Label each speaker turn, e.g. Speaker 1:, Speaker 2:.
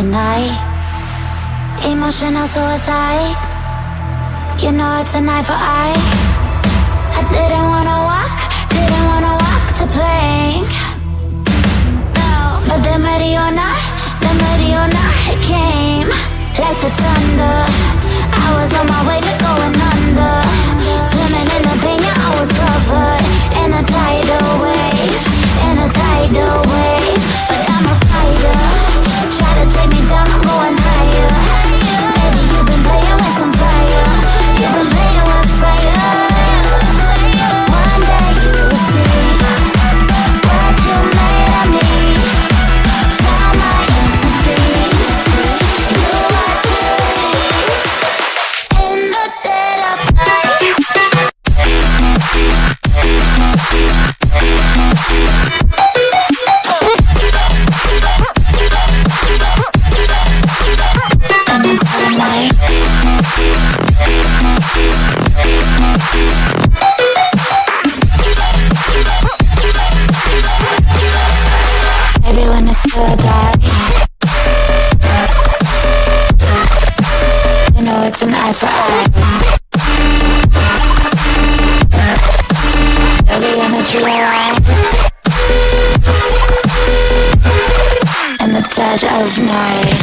Speaker 1: tonight. Emotional suicide. You know it's an eye for eye. I didn't wanna walk to playing. No, but the Mariona, it came like the thunder. I was on my way to going under. Swimming in the pain, yeah, I was covered in a tidal wave, in a tidal wave. But I'm a fighter. Try to take me down, I'm going higher. Baby, you've been playing with some fire. You've been playing with fire. One day you will see what you made of me. Found my enemies. You are too in the dead of night. Maybe when it's still dark, you know it's an eye for eye. Every energy alive in the dead of night.